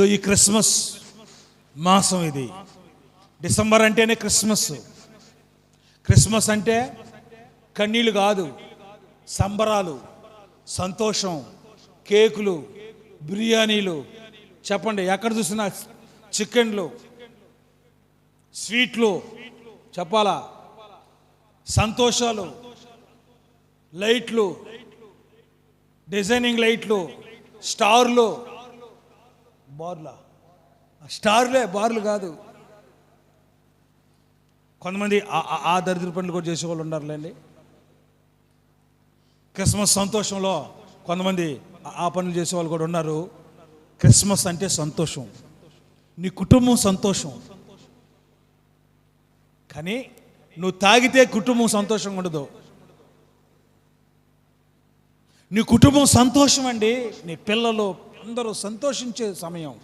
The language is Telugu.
ఈ క్రిస్మస్ మాసం ఇది. డిసెంబర్ అంటేనే క్రిస్మస్. క్రిస్మస్ అంటే కన్నీళ్ళు కాదు, సంబరాలు, సంతోషం, కేకులు, బిర్యానీలు, చెప్పండి ఎక్కడ చూసినా చికెన్లు, స్వీట్లు, చెప్పాలా, సంతోషాలు, లైట్లు, డిజైనింగ్ లైట్లు, స్టార్లు, బార్లా, స్టార్లే బార్లు కాదు. కొంతమంది ఆ దరిద్ర పనులు కూడా చేసేవాళ్ళు ఉన్నారులేండి. క్రిస్మస్ సంతోషంలో కొంతమంది ఆ పనులు చేసేవాళ్ళు కూడా ఉన్నారు. క్రిస్మస్ అంటే సంతోషం, నీ కుటుంబం సంతోషం. కానీ నువ్వు తాగితే కుటుంబం సంతోషంగా ఉండదు. నీ కుటుంబం సంతోషం అండి, నీ పిల్లలు అందరూ సంతోషించే సమయం.